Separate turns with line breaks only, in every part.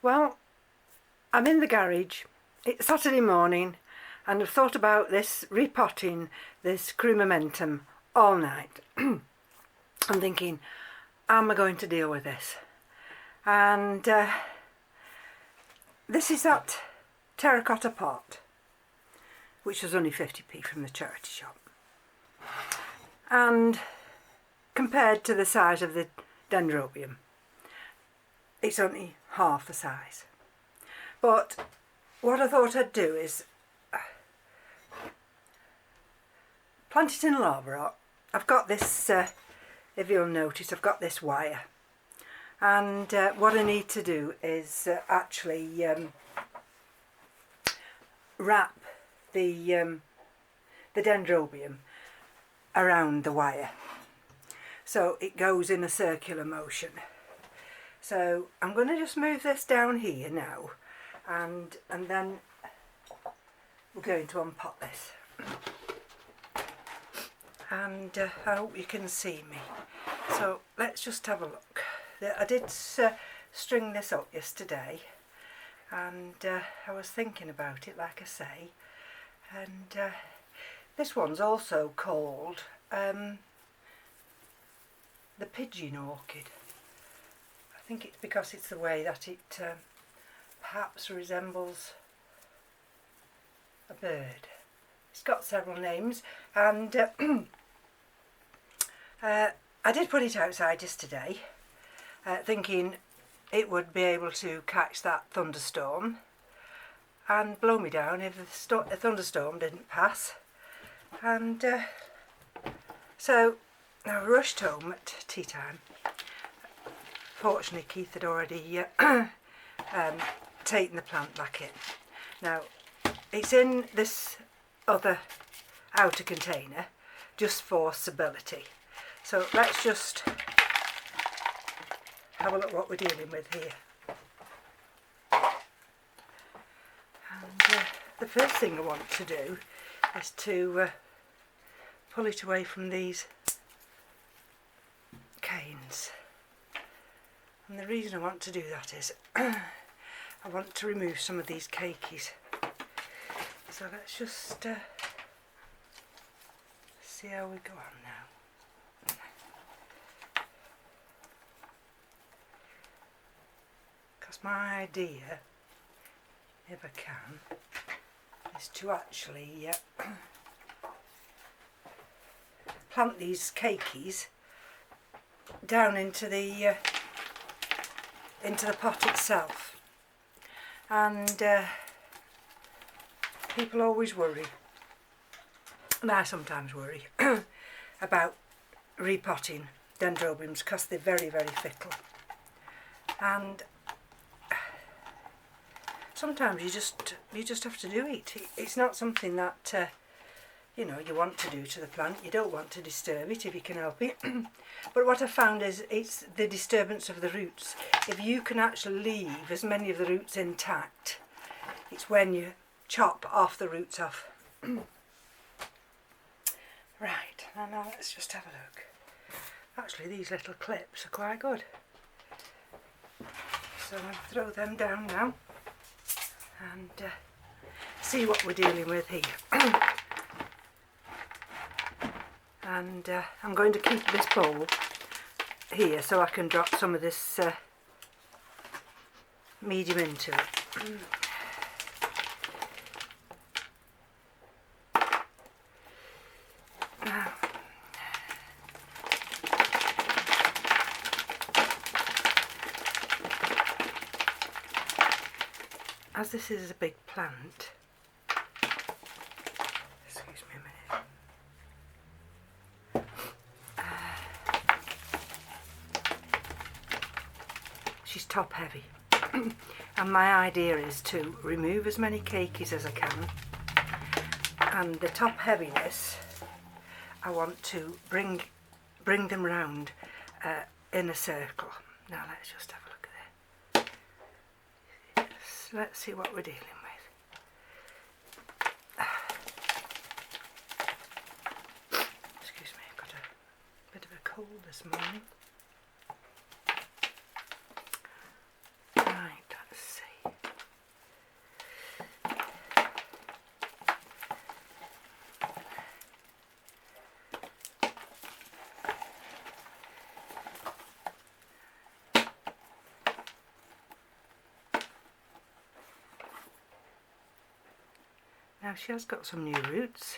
Well, I'm in the garage. It's Saturday morning and I've thought about this repotting this crumenatum all night. I'm thinking, how am I going to deal with this? And this is that terracotta pot, which was only 50p from the charity shop. And compared to the size of the Dendrobium, it's only half the size. But what I thought I'd do is plant it in lava rock. I've got this, if you'll notice, I've got this wire. And what I need to do is actually wrap the Dendrobium around the wire, so it goes in a circular motion. So I'm going to just move this down here now, and then we're going to unpot this. And I hope you can see me. So let's just have a look. I did string this up yesterday, and I was thinking about it, like I say, and this one's also called the pigeon orchid. I think it's because it's the way that it perhaps resembles a bird. It's got several names, and I did put it outside yesterday, thinking it would be able to catch that thunderstorm and blow me down if the thunderstorm didn't pass. And so I rushed home at tea time. Fortunately, Keith had already taken the plant back in. Now, it's in this other outer container just for stability. So let's just have a look what we're dealing with here. And the first thing I want to do is to pull it away from these canes. And the reason I want to do that is I want to remove some of these cakeys. So let's just see how we go on now. Because my idea, if I can, is to actually plant these cakeys down into the pot itself. And people always worry, and I sometimes worry, about repotting Dendrobiums because they're very, very fickle. And sometimes you just have to do it. It's not something that you know, you want to do to the plant. You don't want to disturb it if you can help it. But what I found is it's the disturbance of the roots. If you can actually leave as many of the roots intact, it's when you chop off the roots off. Right, now let's just have a look. Actually, these little clips are quite good. So I'll throw them down now and see what we're dealing with here. And I'm going to keep this bowl here so I can drop some of this medium into it. Now, as this is a big plant, excuse me a minute. She's top heavy. And my idea is to remove as many cakeys as I can, and the top heaviness I want to bring them round in a circle. Now let's just have a look at that. Let's see what we're dealing with. Excuse me, I've got a bit of a cold this morning. Right, let's see. Now she has got some new roots,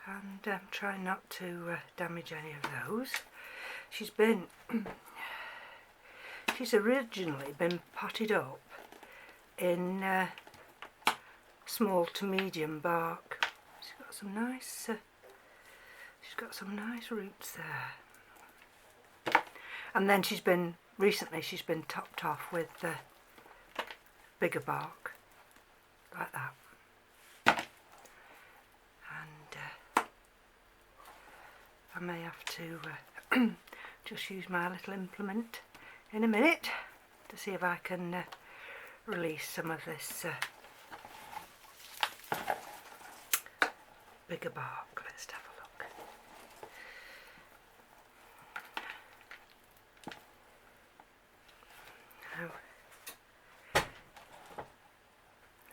and I'm trying not to damage any of those. She's originally been potted up in small to medium bark. She's got some nice roots there. And then recently she's been topped off with bigger bark, like that. And I may have to just use my little implement in a minute to see if I can release some of this bigger bark. Let's have a look. Now,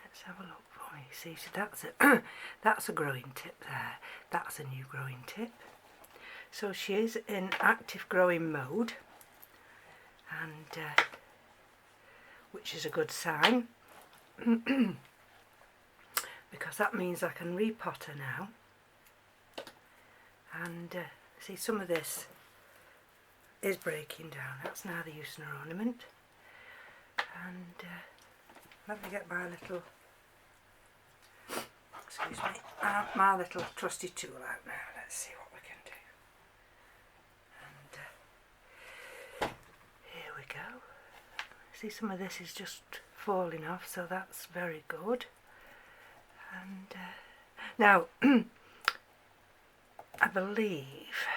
let's have a look for you. See, so that's a growing tip there. That's a new growing tip. So she is in active growing mode, and which is a good sign because that means I can repot her now. And see, some of this is breaking down. That's now the use in her ornament. And let me get my little, excuse me, my little trusty tool out now. Let's see what we can do. And here we go. See, some of this is just falling off, so that's very good. And now I believe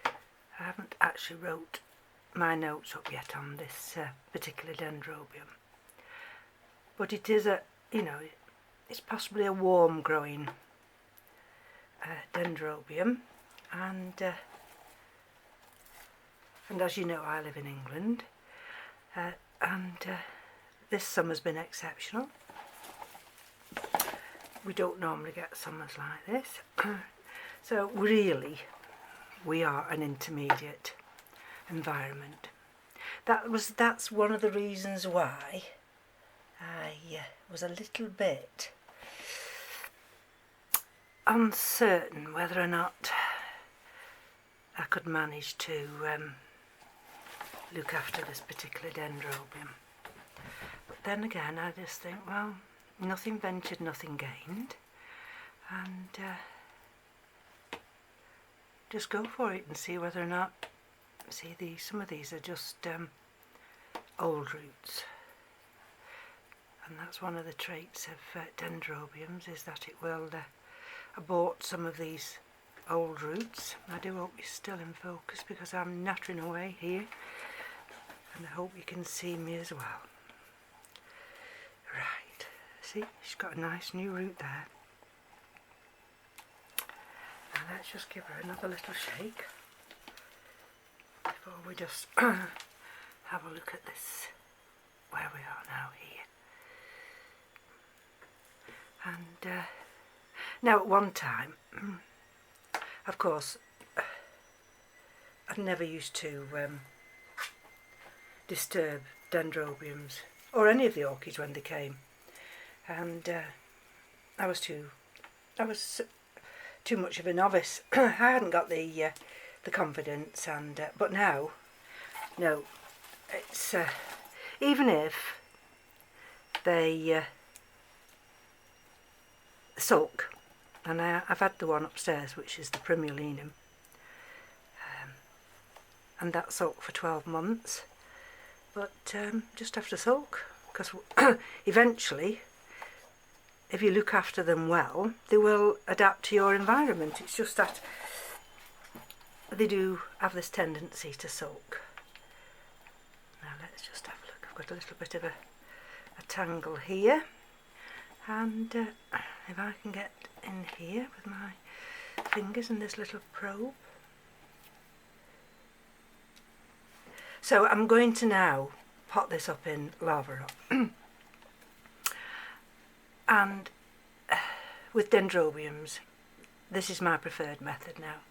I haven't actually wrote my notes up yet on this particular Dendrobium, but it is it's possibly a warm growing Dendrobium, and as you know, I live in England, and this summer's been exceptional. We don't normally get summers like this. So really, we are an intermediate environment. That's one of the reasons why I was a little bit uncertain whether or not I could manage to look after this particular Dendrobium. But then again, I just think, well, nothing ventured, nothing gained, and just go for it and see whether or not, some of these are just old roots, and that's one of the traits of Dendrobiums, is that it will abort some of these old roots. I do hope you're still in focus because I'm nattering away here, and I hope you can see me as well. Right, see, she's got a nice new root there. Now let's just give her another little shake before we just have a look at this, where we are now here. And now at one time, of course, I'd never used to disturb Dendrobiums or any of the orchids when they came, and I was too much of a novice. I hadn't got the confidence, and but now, no, it's even if they sulk, and I've had the one upstairs, which is the primulinum, and that sulked for 12 months, but just have to sulk, because eventually, if you look after them well, they will adapt to your environment. It's just that they do have this tendency to sulk. Now let's just have a look. I've got a little bit of a tangle here, and if I can get in here with my fingers and this little probe. So I'm going to now pot this up in lava rock. And with Dendrobiums, this is my preferred method now.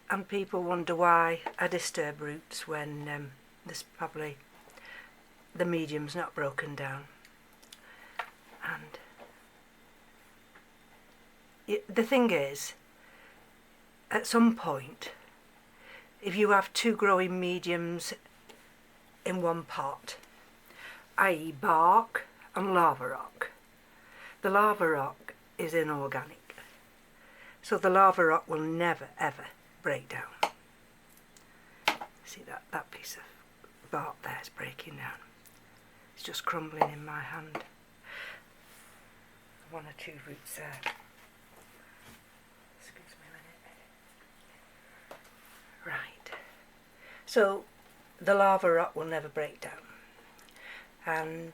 And people wonder why I disturb roots when this probably the medium's not broken down. And the thing is, at some point, if you have two growing mediums in one pot, i.e. bark and lava rock, the lava rock is inorganic. So the lava rock will never ever break down. See that piece of bark there is breaking down. It's just crumbling in my hand. One or two roots there. Excuse me a minute. Right. So the lava rock will never break down. And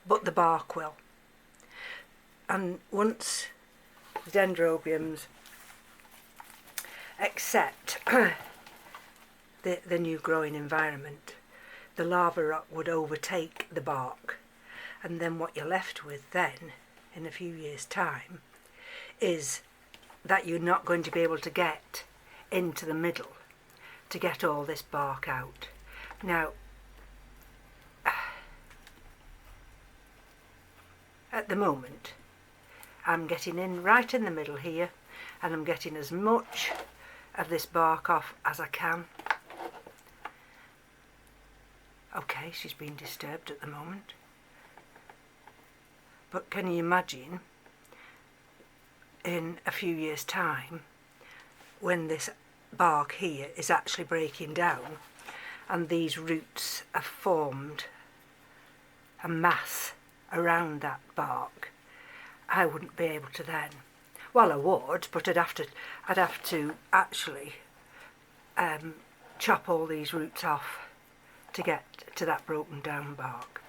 but the bark will. And once the dendrobiums accept the new growing environment, the lava rock would overtake the bark, and then what you're left with then, in a few years' time, is that you're not going to be able to get into the middle to get all this bark out. Now, at the moment, I'm getting in right in the middle here, and I'm getting as much of this bark off as I can. Okay, she's been disturbed at the moment. But can you imagine in a few years' time when this bark here is actually breaking down and these roots have formed a mass around that bark? I wouldn't be able to then. Well, I would, but I'd have to actually chop all these roots off to get to that broken down bark.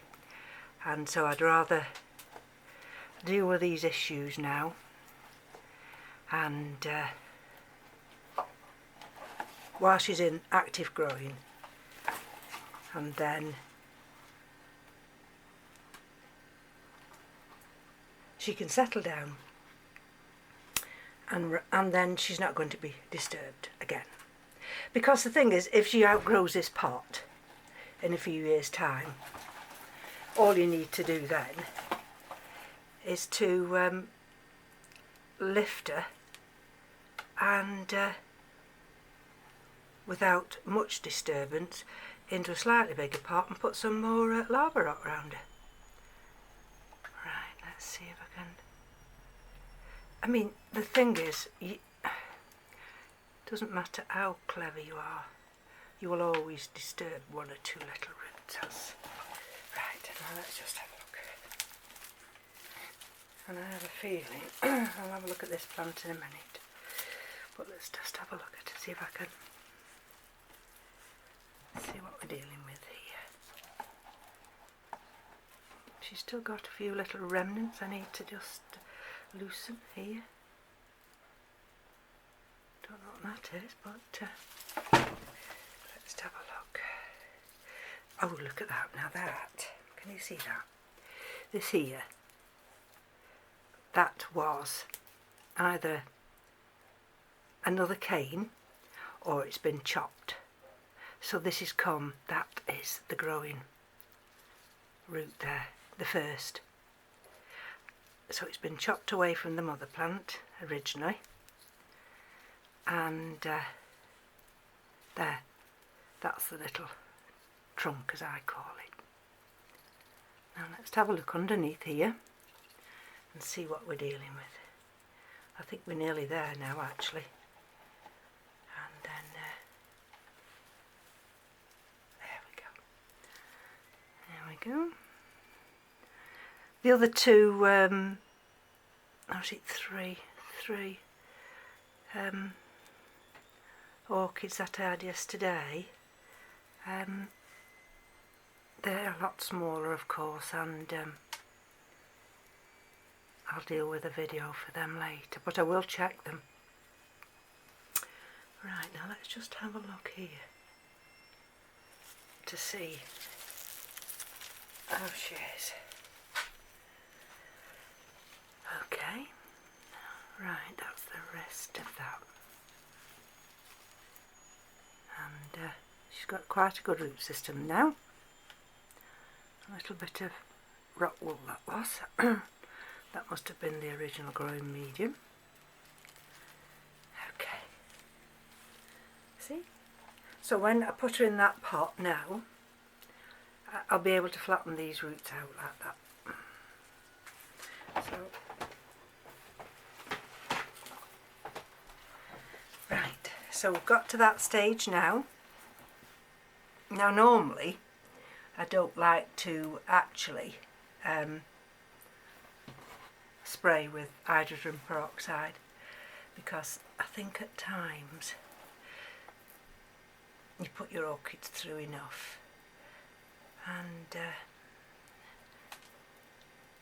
And so I'd rather deal with these issues now and while she's in active growing, and then she can settle down and then she's not going to be disturbed again. Because the thing is, if she outgrows this pot in a few years' time, all you need to do then is to lift her and without much disturbance into a slightly bigger pot and put some more lava rock around her. Right, let's see if I can. I mean, the thing is, it doesn't matter how clever you are, you will always disturb one or two little roots. Right, now let's just have a look. And I have a feeling I'll have a look at this plant in a minute. But let's just have a look at it, see if I can see what we're dealing with here. She's still got a few little remnants I need to just loosen here. Don't know what that is, but let's have a look. Oh, look at that. Now that, can you see that? This here, that was either another cane or it's been chopped. So this is that is the growing root there, the first. So it's been chopped away from the mother plant originally, and there, that's the little trunk as I call it. Now let's have a look underneath here and see what we're dealing with. I think we're nearly there now actually. And then there we go. The other two, three orchids that I had yesterday, they're a lot smaller of course, and I'll deal with a video for them later, but I will check them. Right, now let's just have a look here to see how she is. Okay, right, that's the rest of that. And she's got quite a good root system now. A little bit of rock wool that was. That must have been the original growing medium. Okay. See? So when I put her in that pot now, I'll be able to flatten these roots out like that. So, right, so we've got to that stage now. Now normally I don't like to actually spray with hydrogen peroxide, because I think at times you put your orchids through enough, and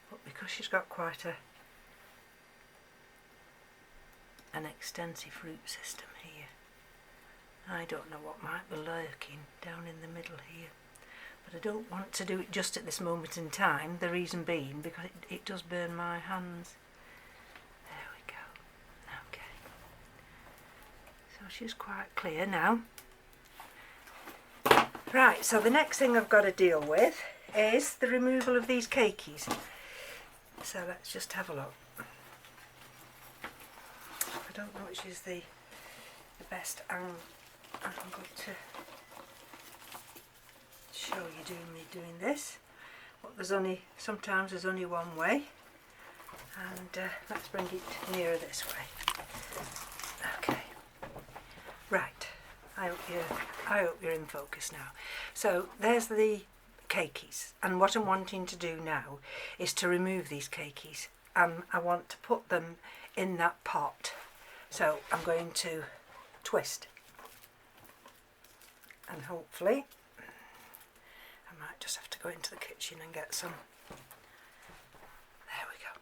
but because she's got quite an extensive root system here, I don't know what might be lurking down in the middle here, but I don't want to do it just at this moment in time, the reason being because it does burn my hands. There we go. Okay, so she's quite clear now. Right, so the next thing I've got to deal with is the removal of these cakeys. So let's just have a look. I don't know which is the best angle to show you me doing this. But sometimes there's only one way, and let's bring it nearer this way. Okay. Right. I hope you're in focus now. So there's the cakeys, and what I'm wanting to do now is to remove these cakeys. I want to put them in that pot. So I'm going to twist, and hopefully I might just have to go into the kitchen and get some. There we go.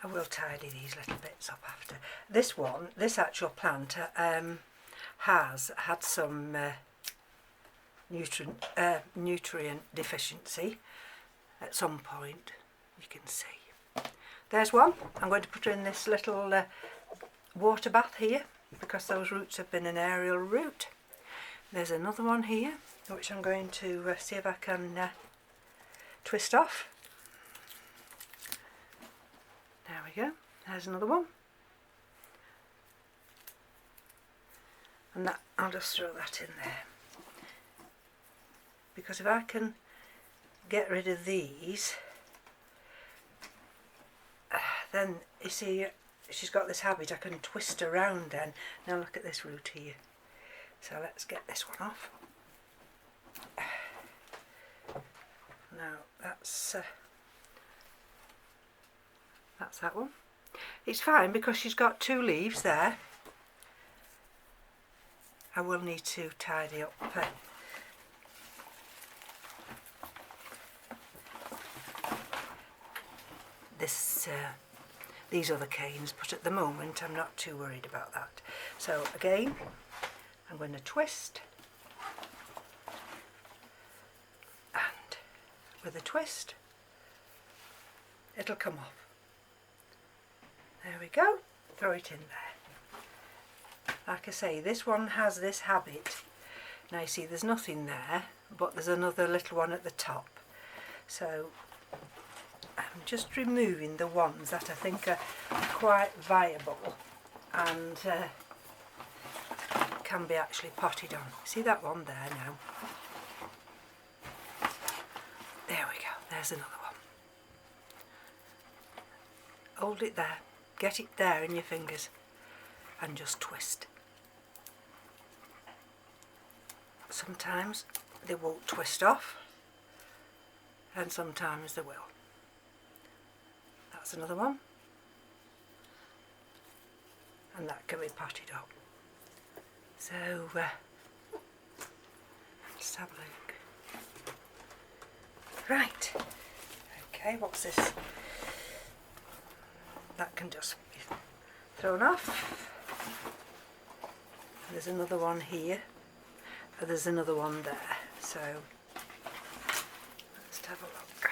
I will tidy these little bits up after. This actual plant has had some nutrient deficiency at some point, you can see. There's one. I'm going to put her in this little water bath here, because those roots have been an aerial root. There's another one here, which I'm going to see if I can twist off. There we go. There's another one. And that, I'll just throw that in there. Because if I can get rid of these, then you see she's got this habit, I can twist around then. Now look at this root here. So let's get this one off. Now that's that one. It's fine because she's got two leaves there. I will need to tidy up these other canes, but at the moment I'm not too worried about that. So again, I'm going to twist, and with a twist it'll come off. There we go, throw it in there. Like I say, this one has this habit. Now you see there's nothing there, but there's another little one at the top. So I'm just removing the ones that I think are quite viable and can be actually potted on. See that one there now? There we go, there's another one. Hold it there, get it there in your fingers and just twist. Sometimes they won't twist off and sometimes they will. That's another one, and that can be potted up. So let's have a look. Right, okay, what's this? That can just be thrown off. There's another one here, and there's another one there, so let's have a look.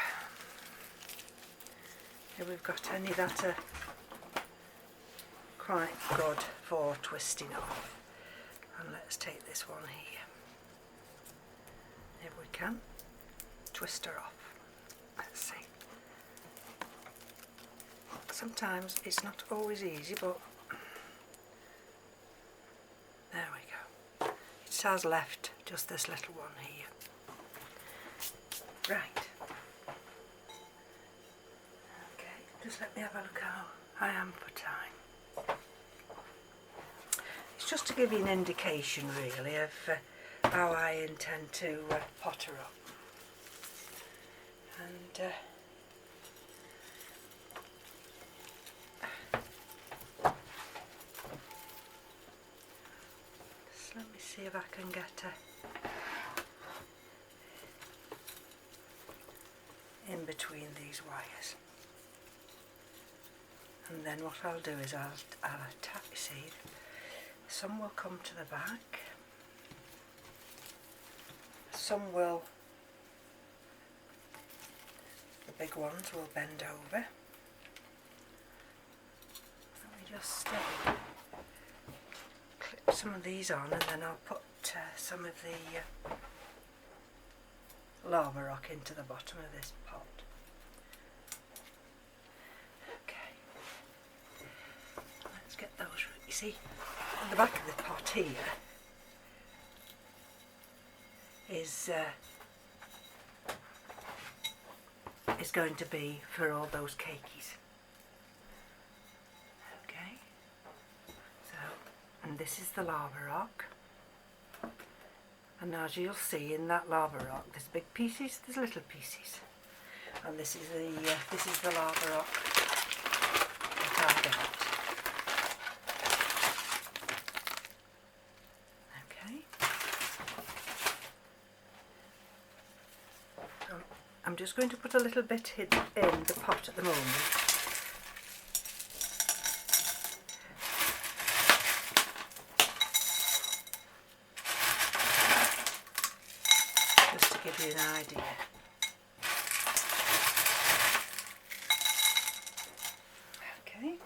If we've got any that are quite good for twisting off, and let's take this one here if we can. twist her off. Let's see. Sometimes it's not always easy, but there we go. It has left just this little one here. Right. Okay, just let me have a look how I am for time. It's just to give you an indication really of how I intend to pot her up. And just let me see if I can get her in between these wires. And then what I'll do is I'll attach, you see, some will come to the back, some will, the big ones will bend over. Let me just clip some of these on, and then I'll put some of the lava rock into the bottom of this pot. Okay, let's get those. You see, on the back of the pot here is going to be for all those cakeys. Okay, so, and this is the lava rock. And as you'll see in that lava rock, there's big pieces, there's little pieces, and this is the lava rock that I got. Okay. So I'm just going to put a little bit in the pot at the moment. Give you an idea. Okay.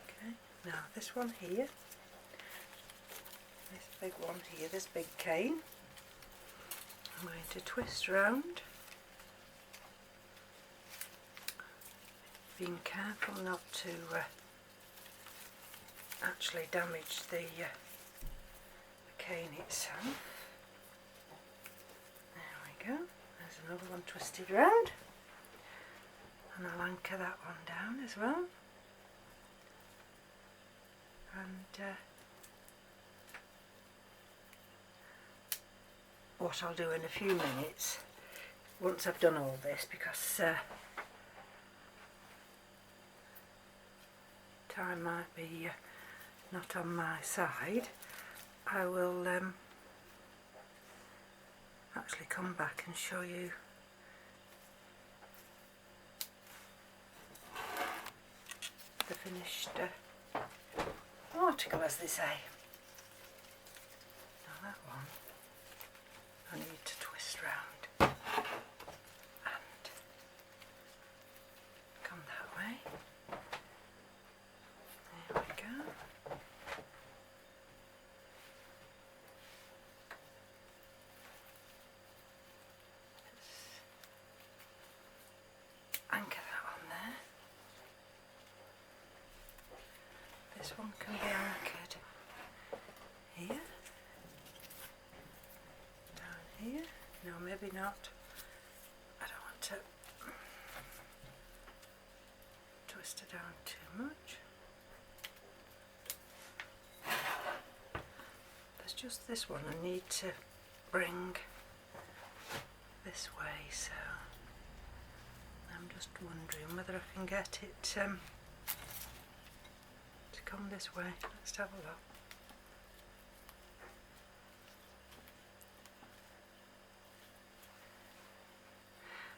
Okay. Now this one here, this big one here, this big cane, I'm going to twist round, being careful not to actually damage the cane itself. There we go. There's another one twisted round, and I'll anchor that one down as well. And what I'll do in a few minutes, once I've done all this, because time might be not on my side, I will actually come back and show you the finished article, as they say. Now that one I need to twist round and come that way. There we go. Anchor that on there. This one can be anchored here, down here. No, maybe not. I don't want to twist it down too much. There's just this one I need to bring this way, so I'm just wondering whether I can get it to come this way. Let's have a look.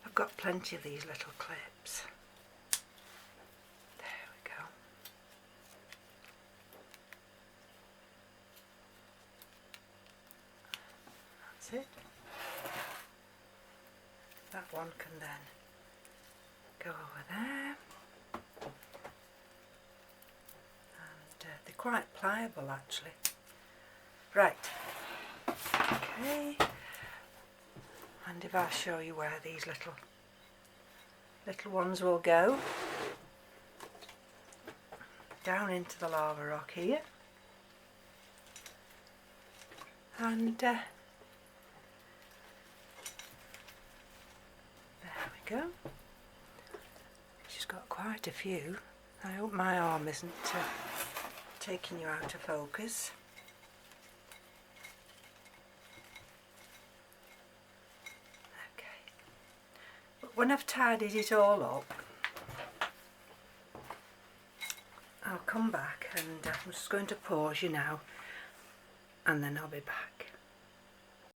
I've got plenty of these little clips. There we go. That's it. That one can then go over there, and the quite pliable actually. Right, okay, and if I show you where these little ones will go, down into the lava rock here, and there we go. She's got quite a few. I hope my arm isn't taking you out of focus. Okay, but when I've tidied it all up, I'll come back, and I'm just going to pause you now, and then I'll be back.